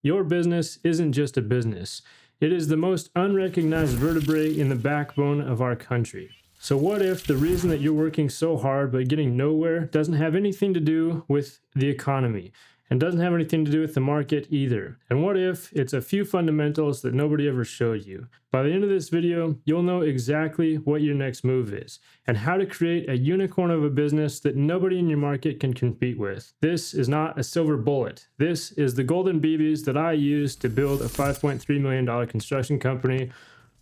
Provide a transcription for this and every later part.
your business isn't just a business. It is the most unrecognized vertebrae in the backbone of our country. So what if the reason that you're working so hard but getting nowhere doesn't have anything to do with the economy and doesn't have anything to do with the market either? And what if it's a few fundamentals that nobody ever showed you? By the end of this video, you'll know exactly what your next move is and how to create a unicorn of a business that nobody in your market can compete with. This is not a silver bullet. This is the golden BBs that I used to build a $5.3 million construction company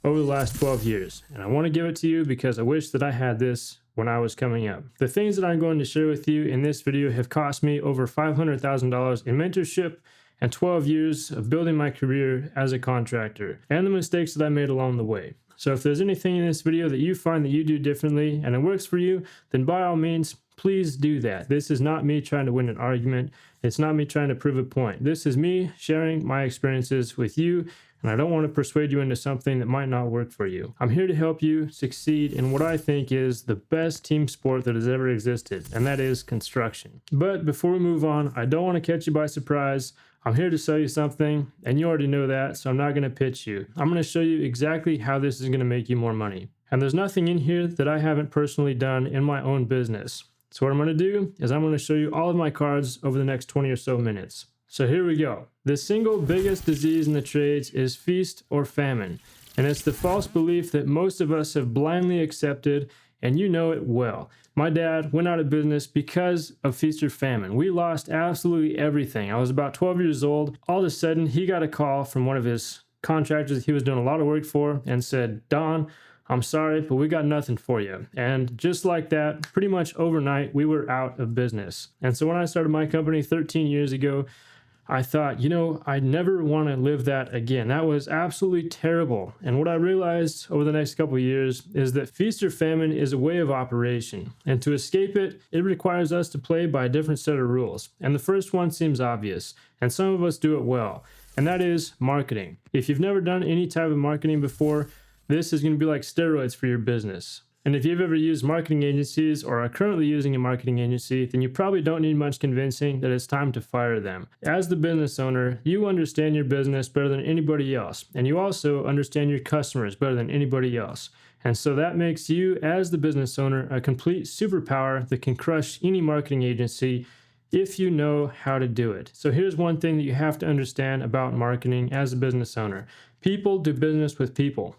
over the last 12 years. And I want to give it to you because I wish that I had this when I was coming up. The things that I'm going to share with you in this video have cost me over $500,000 in mentorship and 12 years of building my career as a contractor and the mistakes that I made along the way. So if there's anything in this video that you find that you do differently and it works for you, then by all means, please do that. This is not me trying to win an argument. It's not me trying to prove a point. This is me sharing my experiences with you, and I don't want to persuade you into something that might not work for you. I'm here to help you succeed in what I think is the best team sport that has ever existed, and that is construction. But before we move on, I don't want to catch you by surprise. I'm here to sell you something, and you already know that, so I'm not going to pitch you. I'm going to show you exactly how this is going to make you more money. And there's nothing in here that I haven't personally done in my own business. So what I'm going to do is I'm going to show you all of my cards over the next 20 or so minutes. So here we go. The single biggest disease in the trades is feast or famine. And it's the false belief that most of us have blindly accepted, and you know it well. My dad went out of business because of feast or famine. We lost absolutely everything. I was about 12 years old. All of a sudden, he got a call from one of his contractors he was doing a lot of work for and said, "Don, I'm sorry, but we got nothing for you." And just like that, pretty much overnight, we were out of business. And so when I started my company 13 years ago, I thought, I never want to live that again. That was absolutely terrible. And what I realized over the next couple of years is that feast or famine is a way of operation. And to escape it, it requires us to play by a different set of rules. And the first one seems obvious, and some of us do it well, and that is marketing. If you've never done any type of marketing before, this is going to be like steroids for your business. And if you've ever used marketing agencies or are currently using a marketing agency, then you probably don't need much convincing that it's time to fire them. As the business owner, you understand your business better than anybody else, and you also understand your customers better than anybody else. And so that makes you, as the business owner, a complete superpower that can crush any marketing agency if you know how to do it. So here's one thing that you have to understand about marketing as a business owner. People do business with people.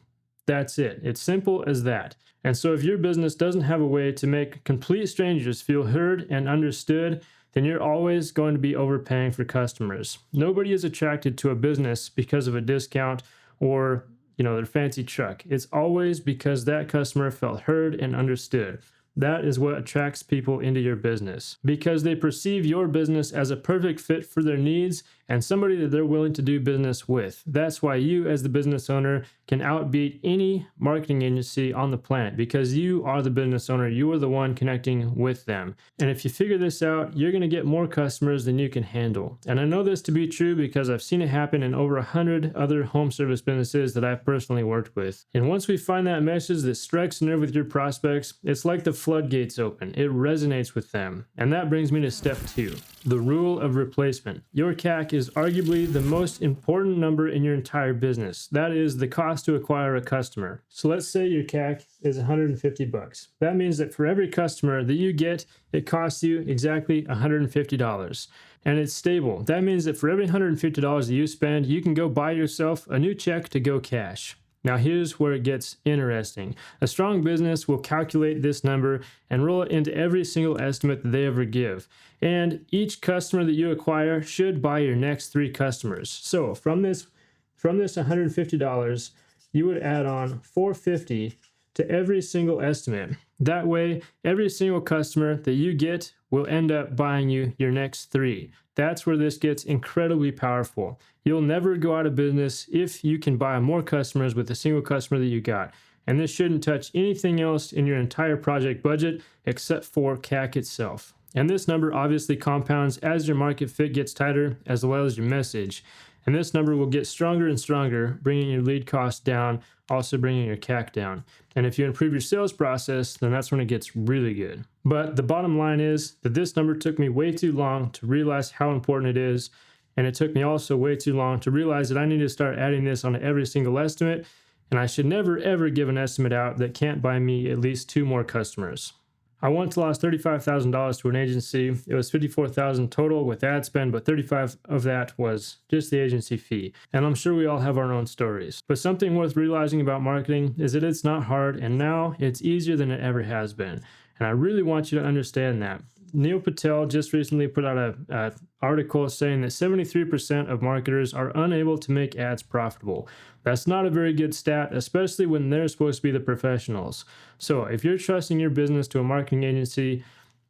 That's it. It's simple as that. And so if your business doesn't have a way to make complete strangers feel heard and understood, then you're always going to be overpaying for customers. Nobody is attracted to a business because of a discount or, their fancy truck. It's always because that customer felt heard and understood. That is what attracts people into your business, because they perceive your business as a perfect fit for their needs and somebody that they're willing to do business with. That's why you, as the business owner, can outbeat any marketing agency on the planet, because you are the business owner. You are the one connecting with them. And if you figure this out, you're going to get more customers than you can handle. And I know this to be true because I've seen it happen in over 100 other home service businesses that I've personally worked with. And once we find that message that strikes a nerve with your prospects, it's like the floodgates open. It resonates with them. And that brings me to step 2, the rule of replacement. Your CAC is arguably the most important number in your entire business. That is the cost to acquire a customer. So let's say your CAC is $150. That means that for every customer that you get, it costs you exactly $150. And it's stable. That means that for every $150 that you spend, you can go buy yourself a new check to go cash. Now here's where it gets interesting. A strong business will calculate this number and roll it into every single estimate that they ever give. And each customer that you acquire should buy your next 3 customers. So from this $150, you would add on $450 to every single estimate. That way, every single customer that you get will end up buying you your next 3. That's where this gets incredibly powerful. You'll never go out of business if you can buy more customers with a single customer that you got. And this shouldn't touch anything else in your entire project budget except for CAC itself. And this number obviously compounds as your market fit gets tighter, as well as your message. And this number will get stronger and stronger, bringing your lead cost down, also bringing your CAC down. And if you improve your sales process, then that's when it gets really good. But the bottom line is that this number took me way too long to realize how important it is. And it took me also way too long to realize that I need to start adding this on every single estimate. And I should never, ever give an estimate out that can't buy me at least 2 more customers. I once lost $35,000 to an agency. It was $54,000 total with ad spend, but 35 of that was just the agency fee. And I'm sure we all have our own stories. But something worth realizing about marketing is that it's not hard, and now it's easier than it ever has been. And I really want you to understand that. Neil Patel just recently put out an article saying that 73% of marketers are unable to make ads profitable. That's not a very good stat, especially when they're supposed to be the professionals. So if you're trusting your business to a marketing agency,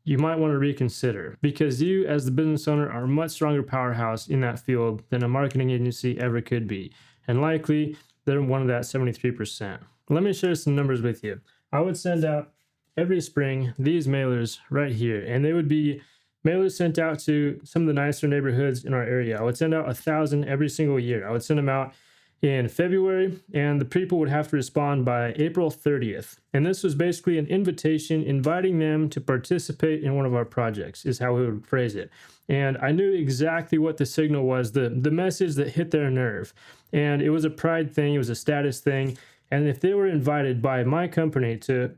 you might want to reconsider, because you as the business owner are a much stronger powerhouse in that field than a marketing agency ever could be. And likely they're one of that 73%. Let me share some numbers with you. I would send out every spring these mailers right here, and they would be mailers sent out to some of the nicer neighborhoods in our area. I would send out 1,000 every single year. I would send them out in February, and the people would have to respond by April 30th. And this was basically an invitation inviting them to participate in one of our projects, is how we would phrase it. And I knew exactly what the signal was, the message that hit their nerve. And it was a pride thing, it was a status thing. And if they were invited by my company to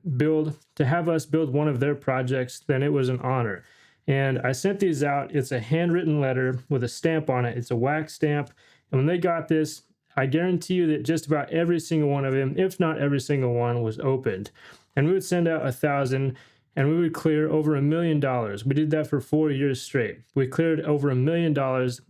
have us build one of their projects, then it was an honor. And I sent these out. It's a handwritten letter with a stamp on it. It's a wax stamp. And when they got this, I guarantee you that just about every single one of them, if not every single one, was opened. And we would send out 1,000, and we would clear over $1 million. We did that for 4 years straight. We cleared over $1 million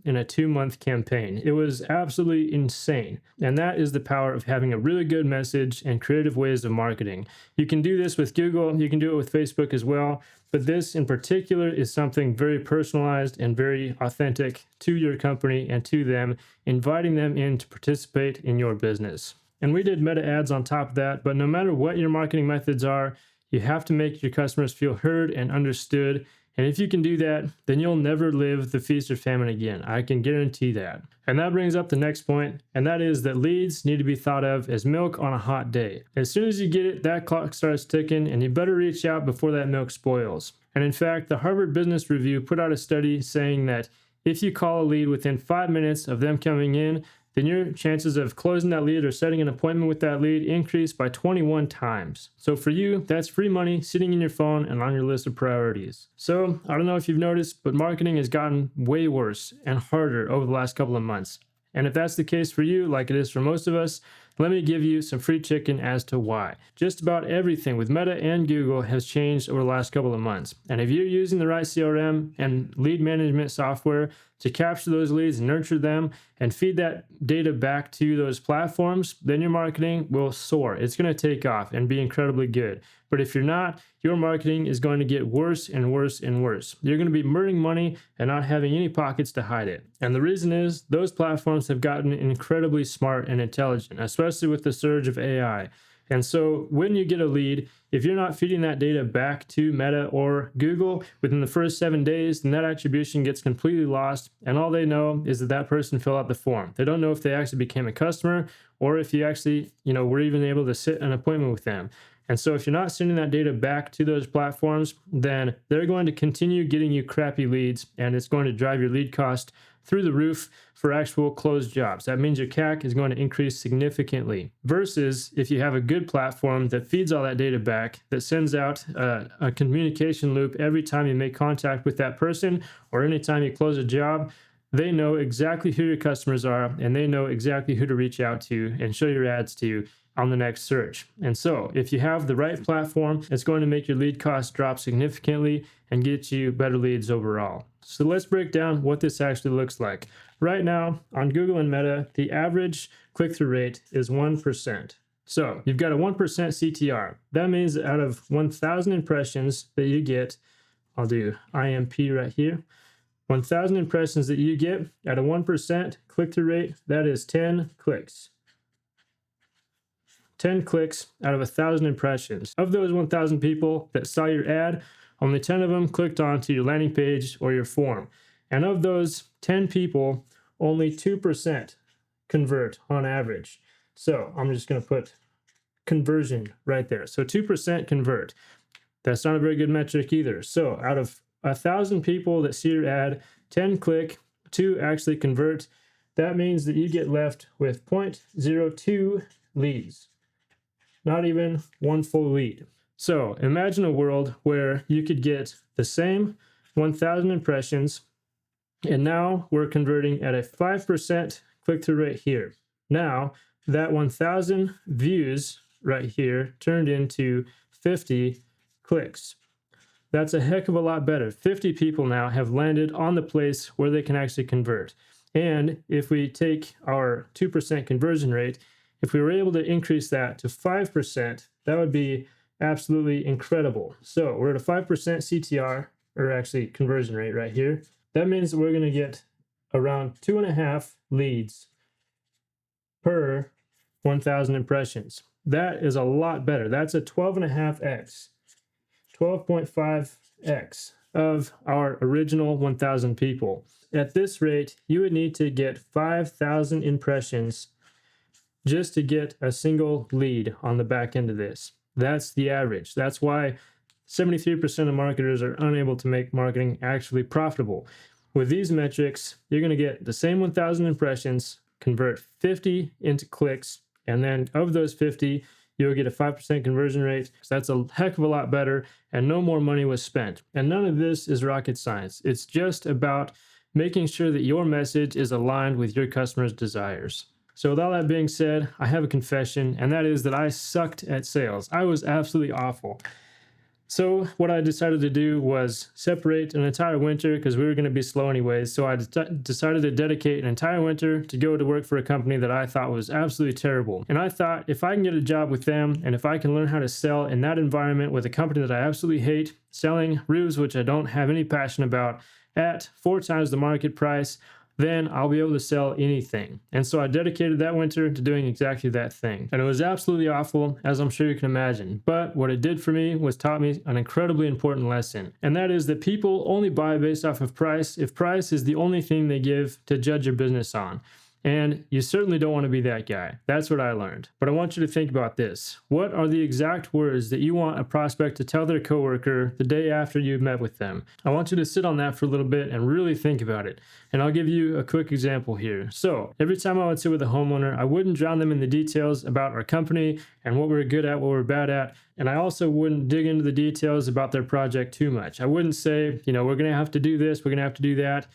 in a 2-month campaign. It was absolutely insane. And that is the power of having a really good message and creative ways of marketing. You can do this with Google. You can do it with Facebook as well. But this in particular is something very personalized and very authentic to your company and to them, inviting them in to participate in your business. And we did meta ads on top of that, but no matter what your marketing methods are, you have to make your customers feel heard and understood. And if you can do that, then you'll never live the feast or famine again. I can guarantee that. And that brings up the next point, and that is that leads need to be thought of as milk on a hot day. As soon as you get it, that clock starts ticking, and you better reach out before that milk spoils. And in fact, the Harvard Business Review put out a study saying that if you call a lead within 5 minutes of them coming in, then your chances of closing that lead or setting an appointment with that lead increase by 21 times. So for you, that's free money sitting in your phone and on your list of priorities. So I don't know if you've noticed, but marketing has gotten way worse and harder over the last couple of months. And if that's the case for you, like it is for most of us, let me give you some free chicken as to why. Just about everything with Meta and Google has changed over the last couple of months. And if you're using the right CRM and lead management software to capture those leads and nurture them and feed that data back to those platforms, then your marketing will soar. It's going to take off and be incredibly good. But if you're not, your marketing is going to get worse and worse and worse. You're going to be burning money and not having any pockets to hide it. And the reason is those platforms have gotten incredibly smart and intelligent, especially with the surge of AI. And so when you get a lead, if you're not feeding that data back to Meta or Google within the first 7 days, then that attribution gets completely lost. And all they know is that that person filled out the form. They don't know if they actually became a customer or if you actually, were even able to sit an appointment with them. And so if you're not sending that data back to those platforms, then they're going to continue getting you crappy leads, and it's going to drive your lead cost through the roof for actual closed jobs. That means your CAC is going to increase significantly versus if you have a good platform that feeds all that data back, that sends out a communication loop every time you make contact with that person or anytime you close a job. They know exactly who your customers are, and they know exactly who to reach out to and show your ads to on the next search. And so if you have the right platform, it's going to make your lead costs drop significantly and get you better leads overall. So let's break down what this actually looks like. Right now on Google and Meta, the average click-through rate is 1%. So you've got a 1% CTR. That means out of 1,000 impressions that you get, I'll do IMP right here. 1,000 impressions that you get at a 1% click-through rate, that is 10 clicks. 10 clicks out of 1,000 impressions. Of those 1,000 people that saw your ad, only 10 of them clicked onto your landing page or your form. And of those 10 people, only 2% convert on average. So I'm just going to put conversion right there. So 2% convert. That's not a very good metric either. So out of 1,000 people that see your ad, 10 click, to actually convert, that means that you get left with 0.02 leads, not even one full lead. So imagine a world where you could get the same 1,000 impressions, and now we're converting at a 5% click-through rate here. Now, that 1,000 views right here turned into 50 clicks. That's a heck of a lot better. 50 people now have landed on the place where they can actually convert. And if we take our 2% conversion rate, if we were able to increase that to 5%, that would be absolutely incredible. So we're at a 5% CTR, or actually conversion rate right here. That means that we're going to get around 2.5 leads per 1,000 impressions. That is a lot better. That's a 12.5x, 12.5x of our original 1,000 people. At this rate, you would need to get 5,000 impressions just to get a single lead on the back end of this. That's the average. That's why 73% of marketers are unable to make marketing actually profitable. With these metrics, you're going to get the same 1,000 impressions, convert 50 into clicks, and then of those 50, you'll get a 5% conversion rate. So that's a heck of a lot better, and no more money was spent. And none of this is rocket science. It's just about making sure that your message is aligned with your customers' desires. So with all that being said, I have a confession, and that is that I sucked at sales. I was absolutely awful. So what I decided to do was separate an entire winter, because we were going to be slow anyways. So I decided to dedicate an entire winter to go to work for a company that I thought was absolutely terrible. And I thought, if I can get a job with them, and if I can learn how to sell in that environment with a company that I absolutely hate, selling roofs which I don't have any passion about, at 4 times the market price, then I'll be able to sell anything. And so I dedicated that winter to doing exactly that thing. And it was absolutely awful, as I'm sure you can imagine. But what it did for me was taught me an incredibly important lesson. And that is that people only buy based off of price if price is the only thing they give to judge your business on. And you certainly don't want to be that guy. That's what I learned. But I want you to think about this. What are the exact words that you want a prospect to tell their coworker the day after you've met with them? I want you to sit on that for a little bit and really think about it. And I'll give you a quick example here. So every time I would sit with a homeowner, I wouldn't drown them in the details about our company and what we're good at, what we're bad at. And I also wouldn't dig into the details about their project too much. I wouldn't say, we're going to have to do this, we're going to have to do that.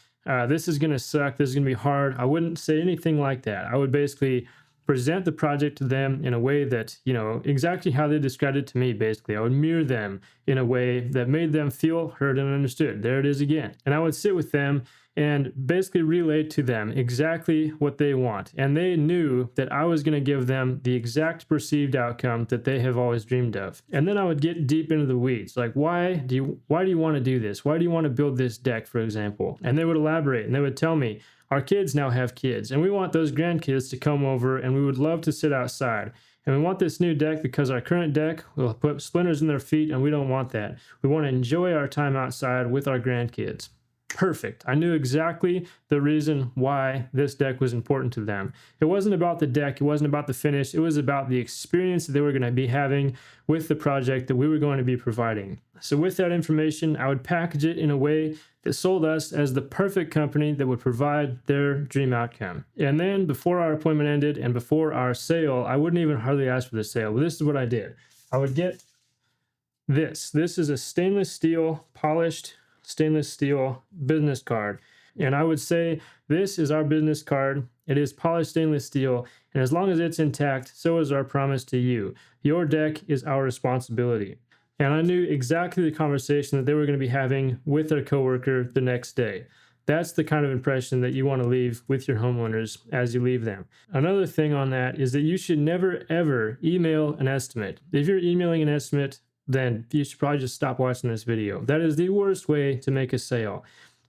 This is going to suck, this is going to be hard. I wouldn't say anything like that. I would basically present the project to them in a way that, exactly how they described it to me, basically. I would mirror them in a way that made them feel heard and understood. There it is again. And I would sit with them and basically relay to them exactly what they want. And they knew that I was going to give them the exact perceived outcome that they have always dreamed of. And then I would get deep into the weeds. Like, why do you want to do this? Why do you want to build this deck, for example? And they would elaborate and they would tell me, our kids now have kids and we want those grandkids to come over and we would love to sit outside. And we want this new deck because our current deck will put splinters in their feet and we don't want that. We want to enjoy our time outside with our grandkids. Perfect. I knew exactly the reason why this deck was important to them. It wasn't about the deck. It wasn't about the finish. It was about the experience that they were going to be having with the project that we were going to be providing. So with that information, I would package it in a way that sold us as the perfect company that would provide their dream outcome. And then before our appointment ended and before our sale, I wouldn't even hardly ask for the sale. But this is what I did. I would get this. This is a stainless steel polished stainless steel business card. And I would say, this is our business card. It is polished stainless steel. And as long as it's intact, so is our promise to you. Your deck is our responsibility. And I knew exactly the conversation that they were going to be having with their coworker the next day. That's the kind of impression that you want to leave with your homeowners as you leave them. Another thing on that is that you should never, ever email an estimate. If you're emailing an estimate, then you should probably just stop watching this video. That is the worst way to make a sale.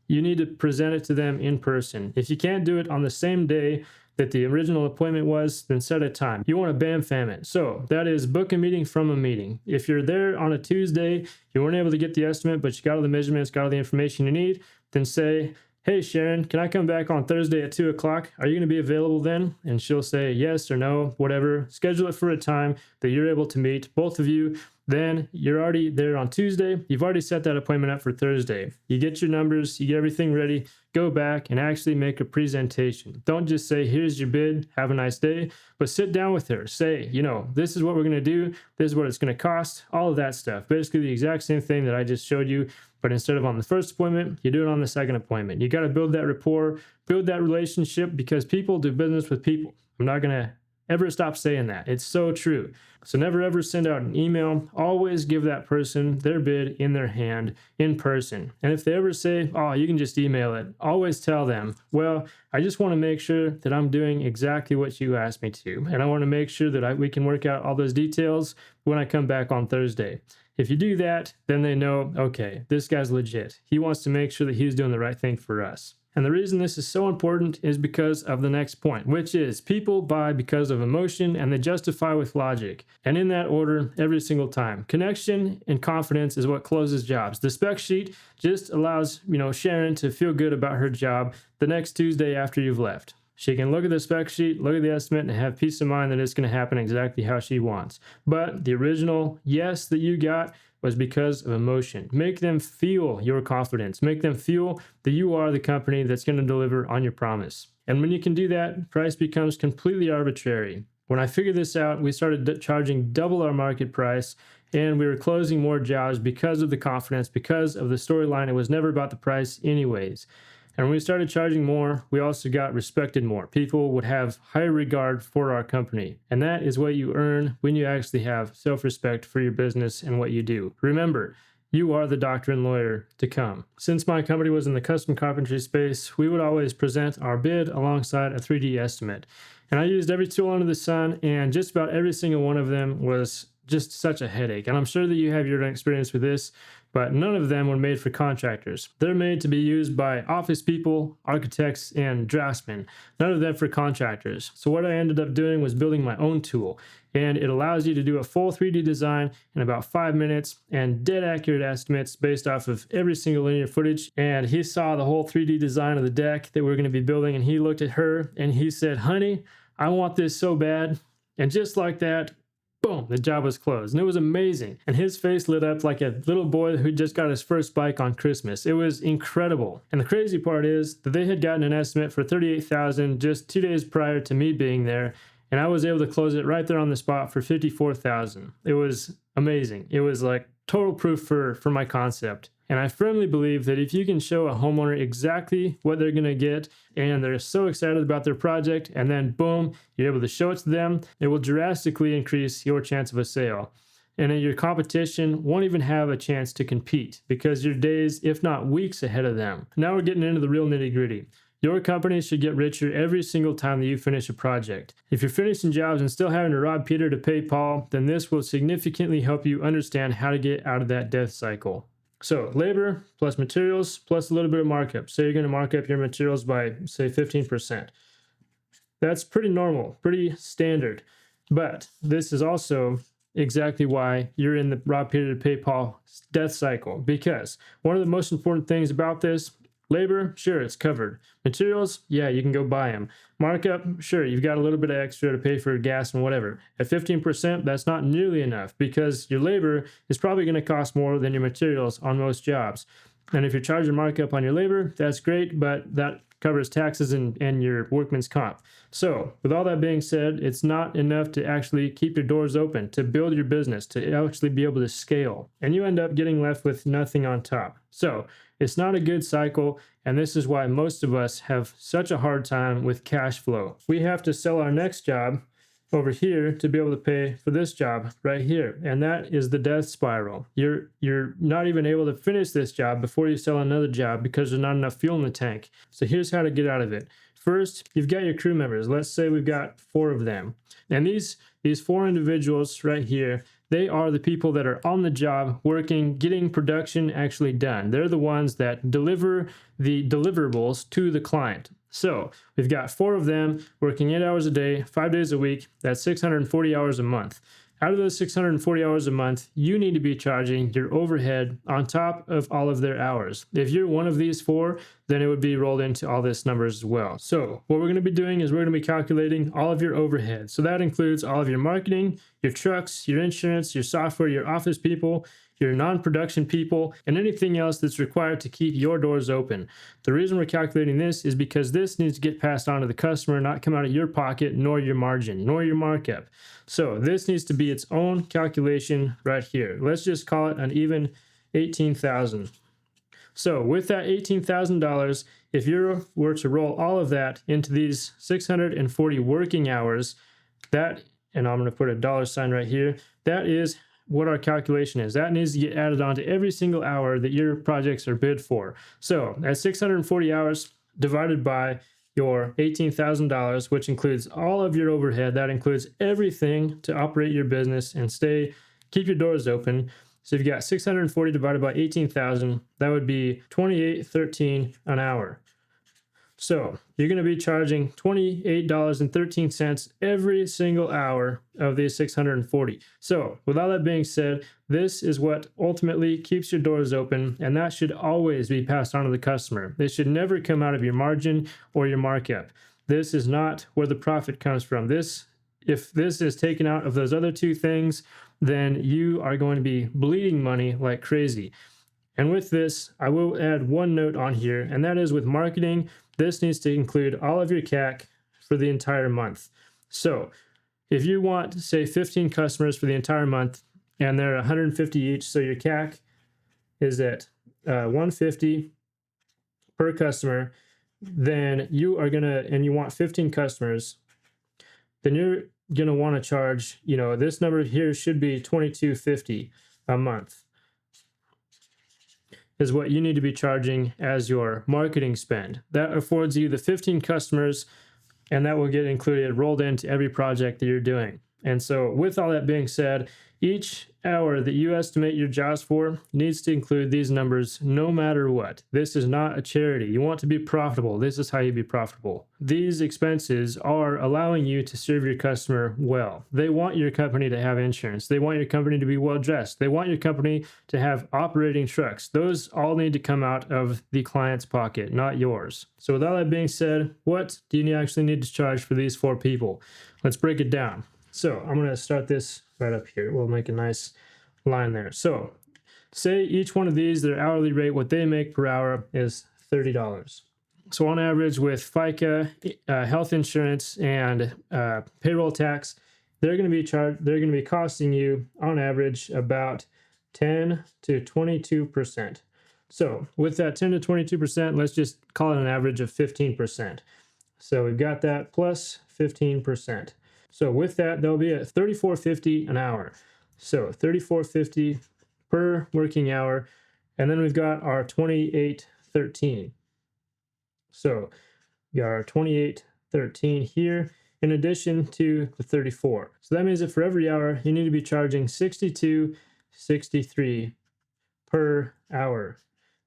You need to present it to them in person. If you can't do it on the same day that the original appointment was, then set a time. You want to bam fam it. So that is book a meeting from a meeting. If you're there on a Tuesday, you weren't able to get the estimate, but you got all the measurements, got all the information you need, then say, hey, Sharon, can I come back on Thursday at 2 o'clock? Are you going to be available then? And she'll say yes or no, whatever. Schedule it for a time that you're able to meet, both of you. Then you're already there on Tuesday. You've already set that appointment up for Thursday. You get your numbers, you get everything ready, go back and actually make a presentation. Don't just say, here's your bid, have a nice day, but sit down with her. Say, this is what we're going to do. This is what it's going to cost, all of that stuff. Basically the exact same thing that I just showed you, but instead of on the first appointment, you do it on the second appointment. You got to build that rapport, build that relationship, because people do business with people. I'm not going to ever stop saying that. It's so true. So never ever send out an email. Always give that person their bid in their hand in person. And if they ever say, oh, you can just email it, always tell them, well, I just want to make sure that I'm doing exactly what you asked me to. And I want to make sure that we can work out all those details when I come back on Thursday. If you do that, then they know, okay, this guy's legit. He wants to make sure that he's doing the right thing for us. And the reason this is so important is because of the next point, which is people buy because of emotion and they justify with logic. And in that order, every single time. Connection and confidence is what closes jobs. The spec sheet just allows, Sharon to feel good about her job the next Tuesday after you've left. She can look at the spec sheet, look at the estimate, and have peace of mind that it's going to happen exactly how she wants. But the original yes that you got was because of emotion. Make them feel your confidence. Make them feel that you are the company that's going to deliver on your promise. And when you can do that, price becomes completely arbitrary. When I figured this out, we started charging double our market price, and we were closing more jobs because of the confidence, because of the storyline. It was never about the price anyways. And when we started charging more, we also got respected more. People would have higher regard for our company. And that is what you earn when you actually have self-respect for your business and what you do. Remember, you are the doctor and lawyer to come. Since my company was in the custom carpentry space, we would always present our bid alongside a 3D estimate. And I used every tool under the sun, and just about every single one of them was just such a headache. And I'm sure that you have your own experience with this, but none of them were made for contractors. They're made to be used by office people, architects, and draftsmen, none of them for contractors. So what I ended up doing was building my own tool, and it allows you to do a full 3D design in about 5 minutes and dead accurate estimates based off of every single linear footage. And he saw the whole 3D design of the deck that we're going to be building, and he looked at her and he said, honey, I want this so bad. And just like that, boom, the job was closed. And it was amazing. And his face lit up like a little boy who just got his first bike on Christmas. It was incredible. And the crazy part is that they had gotten an estimate for $38,000 just 2 days prior to me being there. And I was able to close it right there on the spot for $54,000. It was amazing. It was like total proof for my concept. And I firmly believe that if you can show a homeowner exactly what they're going to get and they're so excited about their project, and then boom, you're able to show it to them, it will drastically increase your chance of a sale. And then your competition won't even have a chance to compete because you're days, if not weeks ahead of them. Now we're getting into the real nitty-gritty. Your company should get richer every single time that you finish a project. If you're finishing jobs and still having to rob Peter to pay Paul, then this will significantly help you understand how to get out of that death cycle. So labor plus materials plus a little bit of markup. Say you're going to mark up your materials by, say, 15%. That's pretty normal, pretty standard. But this is also exactly why you're in the rob Peter to pay Paul death cycle. Because one of the most important things about this, labor, sure, it's covered. Materials, yeah, you can go buy them. Markup, sure, you've got a little bit of extra to pay for gas and whatever. At 15%, that's not nearly enough because your labor is probably going to cost more than your materials on most jobs. And if you're charging markup on your labor, that's great, but that covers taxes and your workman's comp. So with all that being said, it's not enough to actually keep your doors open, to build your business, to actually be able to scale. And you end up getting left with nothing on top. So it's not a good cycle, and this is why most of us have such a hard time with cash flow. We have to sell our next job over here to be able to pay for this job right here, and that is the death spiral. You're not even able to finish this job before you sell another job because there's not enough fuel in the tank. So here's how to get out of it. First, you've got your crew members. Let's say we've got 4 of them, and these 4 individuals right here, they are the people that are on the job working, getting production actually done. They're the ones that deliver the deliverables to the client. So we've got 4 of them working 8 hours a day, 5 days a week. That's 640 hours a month. out of those 640 hours a month, you need to be charging your overhead on top of all of their hours. If you're one of these four, then it would be rolled into all this numbers as well. So what we're going to be doing is we're going to be calculating all of your overhead. So that includes all of your marketing, your trucks, your insurance, your software, your office people, your non-production people, and anything else that's required to keep your doors open. The reason we're calculating this is because this needs to get passed on to the customer, not come out of your pocket, nor your margin, nor your markup. So this needs to be its own calculation right here. Let's just call it an even $18,000. So with that $18,000, if you were to roll all of that into these 640 working hours, that, and I'm going to put a dollar sign right here, that is what our calculation is. That needs to get added on to every single hour that your projects are bid for. So at 640 hours divided by your $18,000, which includes all of your overhead, that includes everything to operate your business and keep your doors open. So if you got 640 divided by 18,000, that would be $28.13 an hour. So you're going to be charging $28.13 every single hour of these 640. So with all that being said, this is what ultimately keeps your doors open, and that should always be passed on to the customer. This should never come out of your margin or your markup. This is not where the profit comes from. If this is taken out of those other two things, then you are going to be bleeding money like crazy. And with this, I will add one note on here, and that is with marketing, this needs to include all of your CAC for the entire month. So if you want, say, 15 customers for the entire month, and they're 150 each, so your CAC is at 150 per customer, then you are gonna, and you want 15 customers, then you're gonna want to charge, this number here should be $22.50 a month. Is what you need to be charging as your marketing spend. That affords you the 15 customers, and that will get rolled into every project that you're doing. And so with all that being said, each hour that you estimate your jobs for needs to include these numbers no matter what. This is not a charity. You want to be profitable. This is how you be profitable. These expenses are allowing you to serve your customer well. They want your company to have insurance. They want your company to be well dressed. They want your company to have operating trucks. Those all need to come out of the client's pocket, not yours. So with all that being said, what do you actually need to charge for these four people? Let's break it down. So I'm going to start this right up here. We'll make a nice line there. So say each one of these, their hourly rate, what they make per hour is $30. So on average with FICA, health insurance, and payroll tax, they're going to be costing you on average about 10 to 22%. So with that 10 to 22%, let's just call it an average of 15%. So we've got that plus 15%. So with that, they'll be at $34.50 an hour. So $34.50 per working hour. And then we've got our $28.13. So we got our $28.13 here in addition to the 34. So that means that for every hour, you need to be charging $62.63 per hour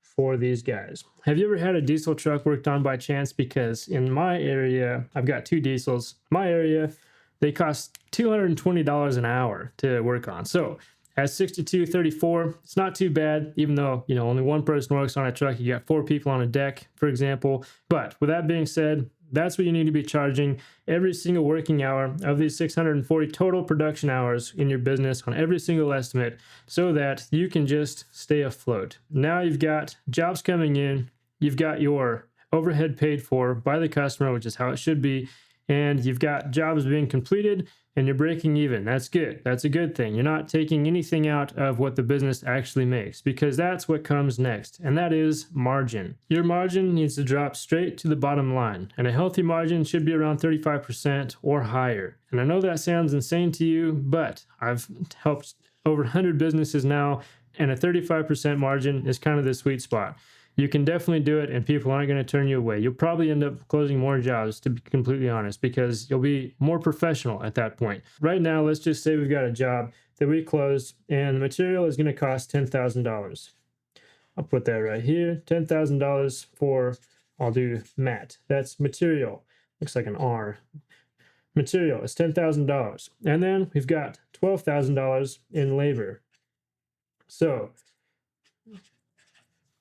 for these guys. Have you ever had a diesel truck worked on by chance? Because in my area, I've got two diesels. My area, they cost $220 an hour to work on. So at $62.34, it's not too bad, even though, only one person works on a truck. You got four people on a deck, for example. But with that being said, that's what you need to be charging every single working hour of these 640 total production hours in your business on every single estimate, so that you can just stay afloat. Now you've got jobs coming in, you've got your overhead paid for by the customer, which is how it should be, and you've got jobs being completed and you're breaking even. That's good. That's a good thing. You're not taking anything out of what the business actually makes, because that's what comes next, and that is margin. Your margin needs to drop straight to the bottom line, and a healthy margin should be around 35% or higher. And I know that sounds insane to you, but I've helped over 100 businesses now, and a 35% margin is kind of the sweet spot. You can definitely do it, and people aren't going to turn you away. You'll probably end up closing more jobs, to be completely honest, because you'll be more professional at that point. Right now, let's just say we've got a job that we closed, and the material is going to cost $10,000. I'll put that right here, $10,000 for, I'll do mat. That's material. Looks like an R. Material is $10,000. And then we've got $12,000 in labor. So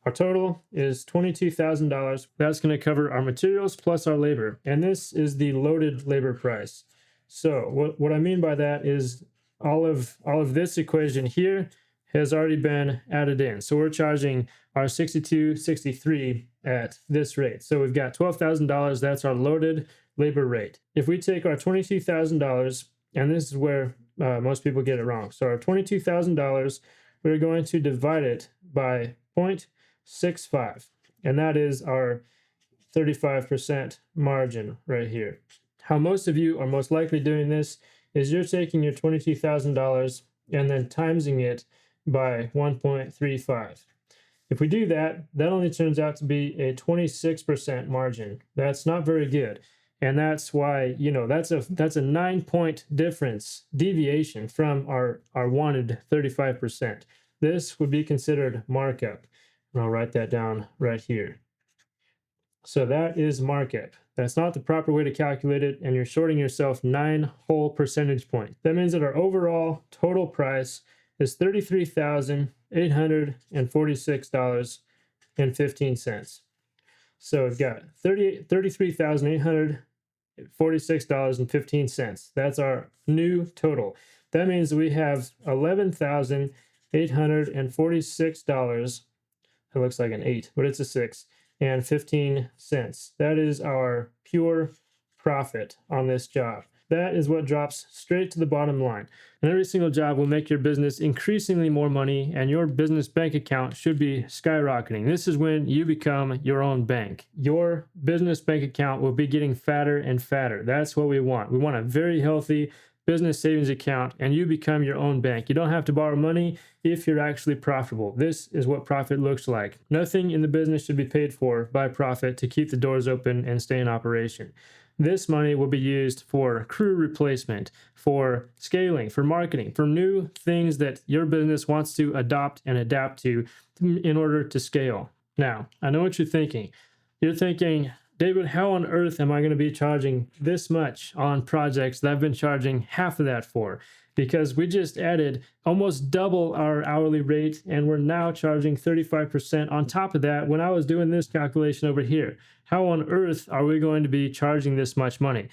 our total is $22,000. That's going to cover our materials plus our labor. And this is the loaded labor price. So what I mean by that is all of this equation here has already been added in. So we're charging our $62.63 at this rate. So we've got $12,000. That's our loaded labor rate. If we take our $22,000, and this is where most people get it wrong. So our $22,000, we're going to divide it by 0.65, and that is our 35% margin right here. How most of you are most likely doing this is you're taking your $22,000 and then timesing it by 1.35. If we do that, that only turns out to be a 26% margin. That's not very good. And that's why, that's a 9-point deviation from our wanted 35%. This would be considered markup. And I'll write that down right here. So that is markup. That's not the proper way to calculate it, and you're shorting yourself 9 whole percentage points. That means that our overall total price is $33,846.15. So we've got $33,846.15. That's our new total. That means we have $11,846. It looks like an 8, but it's a 6. And 15 cents. That is our pure profit on this job. That is what drops straight to the bottom line. And every single job will make your business increasingly more money, and your business bank account should be skyrocketing. This is when you become your own bank. Your business bank account will be getting fatter and fatter. That's what we want. We want a very healthy business savings account, and you become your own bank. You don't have to borrow money if you're actually profitable. This is what profit looks like. Nothing in the business should be paid for by profit to keep the doors open and stay in operation. This money will be used for crew replacement, for scaling, for marketing, for new things that your business wants to adopt and adapt to in order to scale. Now, I know what you're thinking. You're thinking, David, how on earth am I going to be charging this much on projects that I've been charging half of that for? Because we just added almost double our hourly rate, and we're now charging 35% on top of that when I was doing this calculation over here. How on earth are we going to be charging this much money?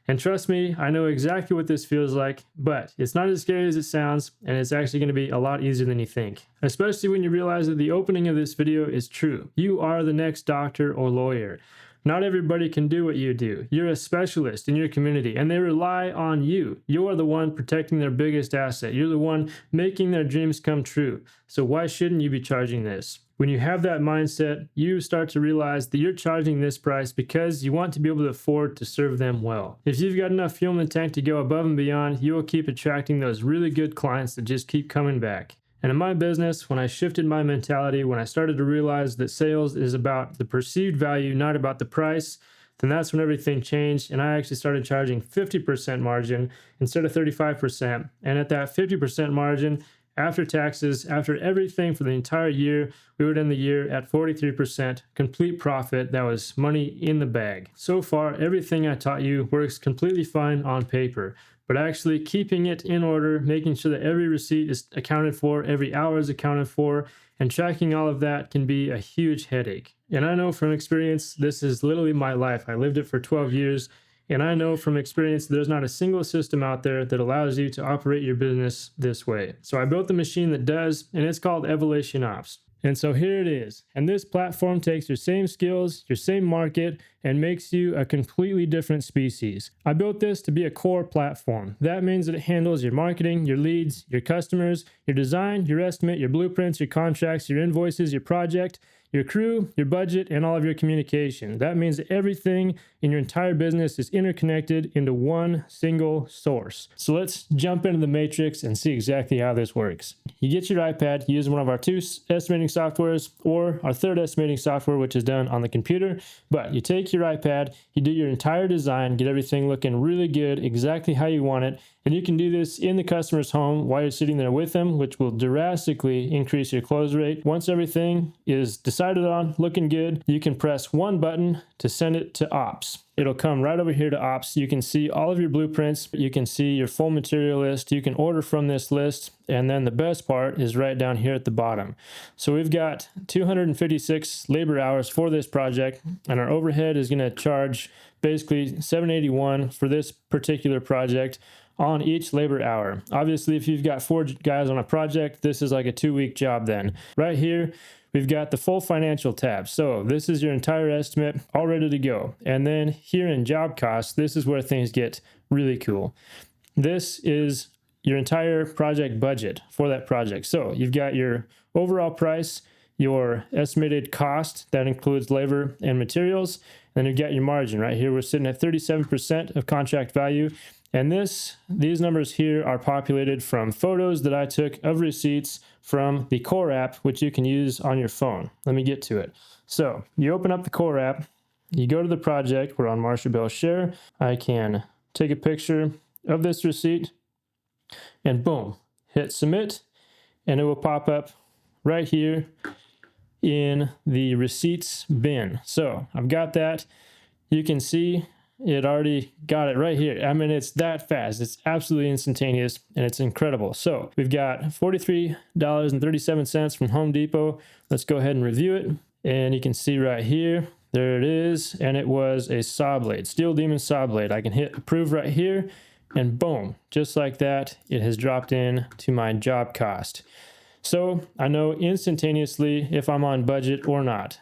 And trust me, I know exactly what this feels like, but it's not as scary as it sounds, and it's actually going to be a lot easier than you think. Especially when you realize that the opening of this video is true. You are the next doctor or lawyer. Not everybody can do what you do. You're a specialist in your community, and they rely on you. You're the one protecting their biggest asset. You're the one making their dreams come true. So why shouldn't you be charging this? When you have that mindset, you start to realize that you're charging this price because you want to be able to afford to serve them well. If you've got enough fuel in the tank to go above and beyond, you will keep attracting those really good clients that just keep coming back. And in my business, when I shifted my mentality, when I started to realize that sales is about the perceived value, not about the price, then that's when everything changed. And I actually started charging 50% margin instead of 35%. And at that 50% margin, after taxes, after everything for the entire year, we would end the year at 43% complete profit. That was money in the bag. So far, everything I taught you works completely fine on paper. But actually keeping it in order, making sure that every receipt is accounted for, every hour is accounted for, and tracking all of that can be a huge headache. And I know from experience, this is literally my life. I lived it for 12 years, and I know from experience there's not a single system out there that allows you to operate your business this way. So I built the machine that does, and it's called Evolution Ops. And so here it is. And this platform takes your same skills, your same market, and makes you a completely different species. I built this to be a core platform. That means that it handles your marketing, your leads, your customers, your design, your estimate, your blueprints, your contracts, your invoices, your project, your crew, your budget, and all of your communication. That means that everything in your entire business is interconnected into one single source. So let's jump into the matrix and see exactly how this works. You get your iPad, you use one of our 2 estimating softwares or our 3rd estimating software, which is done on the computer. But you take your iPad, you do your entire design, get everything looking really good, exactly how you want it. And you can do this in the customer's home while you're sitting there with them, which will drastically increase your close rate. Once everything is decided decided on, looking good, you can press one button to send it to ops. It'll come right over here to ops. You can see all of your blueprints. You can see your full material list. You can order from this list. And then the best part is right down here at the bottom. So we've got 256 labor hours for this project, and our overhead is going to charge basically $781 for this particular project on each labor hour. Obviously, if you've got 4 guys on a project, this is like a 2-week job then. Right here, we've got the full financial tab. So this is your entire estimate all ready to go. And then here in job costs, this is where things get really cool. This is your entire project budget for that project. So you've got your overall price, your estimated cost, that includes labor and materials, then you've got your margin. Right here, we're sitting at 37% of contract value. And these numbers here are populated from photos that I took of receipts from the Core app, which you can use on your phone. Let me get to it. So you open up the Core app, you go to the project, we're on Marshall Bell Share. I can take a picture of this receipt and boom, hit submit, and it will pop up right here in the receipts bin. So I've got that. You can see it already got it right here. I mean, it's that fast. It's absolutely instantaneous, and it's incredible. So we've got $43.37 from Home Depot. Let's go ahead and review it. And you can see right here, there it is. And it was a saw blade, Steel Demon saw blade. I can hit approve right here, and boom, just like that, it has dropped in to my job cost. So I know instantaneously if I'm on budget or not.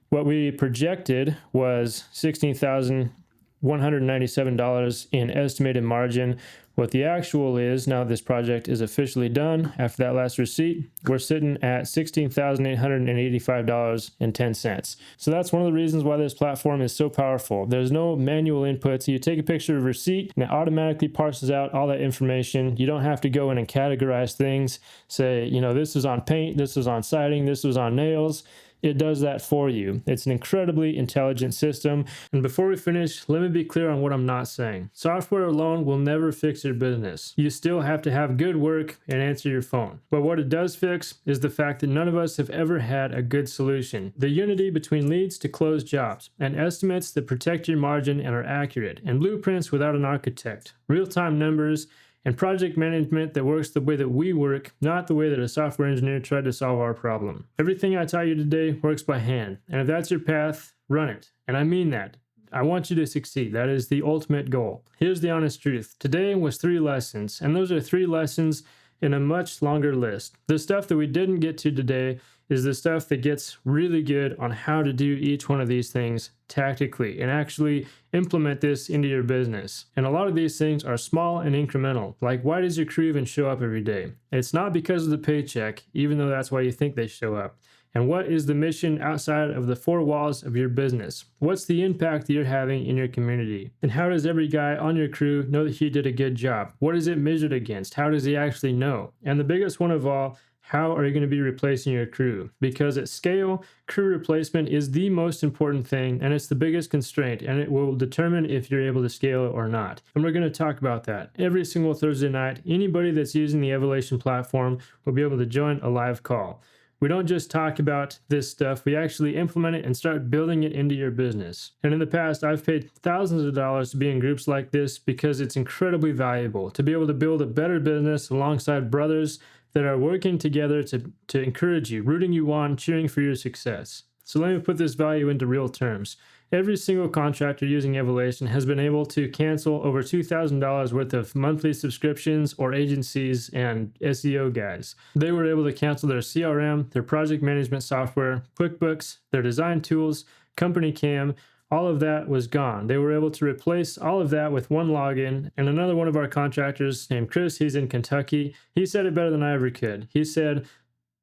What we projected was $16,197 in estimated margin. What the actual is, now this project is officially done, after that last receipt, we're sitting at $16,885.10. So that's one of the reasons why this platform is so powerful. There's no manual inputs. You take a picture of a receipt and it automatically parses out all that information. You don't have to go in and categorize things, say, you know, this is on paint, this is on siding, this was on nails. It does that for you. It's an incredibly intelligent system. And before we finish, let me be clear on what I'm not saying. Software alone will never fix your business. You still have to have good work and answer your phone. But what it does fix is the fact that none of us have ever had a good solution. The unity between leads to closed jobs, and estimates that protect your margin and are accurate, and blueprints without an architect, real-time numbers, and project management that works the way that we work, not the way that a software engineer tried to solve our problem. Everything I taught you today works by hand, and if that's your path, run it. And I mean that. I want you to succeed. That is the ultimate goal. Here's the honest truth. Today was 3 lessons, and those are 3 lessons in a much longer list. The stuff that we didn't get to today is the stuff that gets really good on how to do each one of these things tactically and actually implement this into your business. And a lot of these things are small and incremental. Like, why does your crew even show up every day? It's not because of the paycheck, even though that's why you think they show up. And what is the mission outside of the 4 walls of your business? What's the impact that you're having in your community? And how does every guy on your crew know that he did a good job? What is it measured against? How does he actually know? And the biggest one of all, how are you going to be replacing your crew? Because at scale, crew replacement is the most important thing, and it's the biggest constraint, and it will determine if you're able to scale it or not. And we're going to talk about that every single Thursday night. Anybody that's using the Evolution platform will be able to join a live call. We don't just talk about this stuff, we actually implement it and start building it into your business. And in the past, I've paid thousands of dollars to be in groups like this because it's incredibly valuable to be able to build a better business alongside brothers that are working together to encourage you, rooting you on, cheering for your success. So let me put this value into real terms. Every single contractor using Evolution has been able to cancel over $2,000 worth of monthly subscriptions or agencies and SEO guys. They were able to cancel their CRM, their project management software, QuickBooks, their design tools, Company Cam. All of that was gone. They were able to replace all of that with one login. And another one of our contractors named Chris, he's in Kentucky, he said it better than I ever could. He said,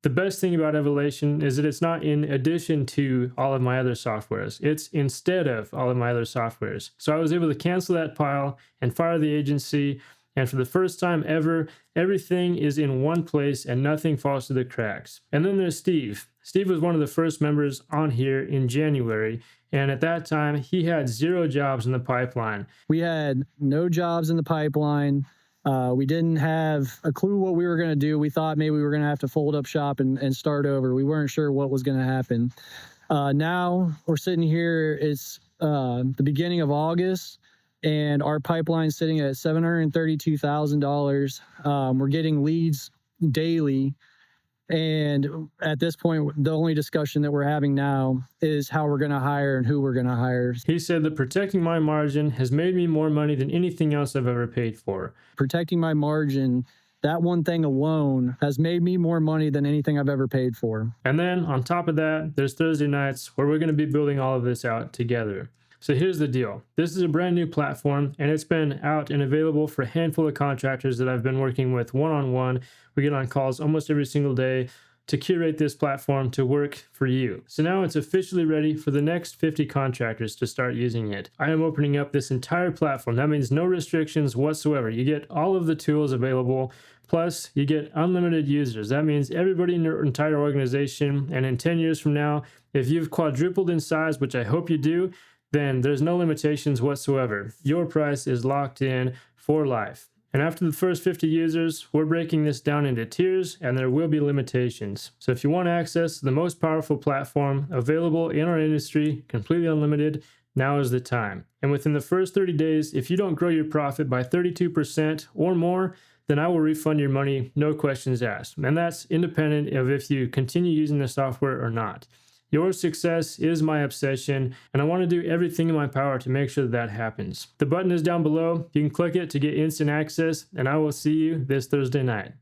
the best thing about Evolution is that it's not in addition to all of my other softwares. It's instead of all of my other softwares. So I was able to cancel that pile and fire the agency. And for the first time ever, everything is in one place and nothing falls through the cracks. And then there's Steve. Steve was one of the first members on here in January. And at that time, he had 0 jobs in the pipeline. We had no jobs in the pipeline. We didn't have a clue what we were going to do. We thought maybe we were going to have to fold up shop and start over. We weren't sure what was going to happen. Now we're sitting here, it's the beginning of August, and our pipeline's sitting at $732,000. We're getting leads daily. And at this point, the only discussion that we're having now is how we're going to hire and who we're going to hire. He said that protecting my margin has made me more money than anything else I've ever paid for. Protecting my margin, that one thing alone has made me more money than anything I've ever paid for. And then on top of that, there's Thursday nights where we're going to be building all of this out together. So here's the deal. This is a brand new platform, and it's been out and available for a handful of contractors that I've been working with one-on-one. We get on calls almost every single day to curate this platform to work for you. So now it's officially ready for the next 50 contractors to start using it. I am opening up this entire platform. That means no restrictions whatsoever. You get all of the tools available, plus you get unlimited users. That means everybody in your entire organization, and in 10 years from now, if you've quadrupled in size, which I hope you do, then there's no limitations whatsoever. Your price is locked in for life. And after the first 50 users, we're breaking this down into tiers, and there will be limitations. So if you want access to the most powerful platform available in our industry, completely unlimited, now is the time. And within the first 30 days, if you don't grow your profit by 32% or more, then I will refund your money, no questions asked. And that's independent of if you continue using the software or not. Your success is my obsession, and I want to do everything in my power to make sure that happens. The button is down below. You can click it to get instant access, and I will see you this Thursday night.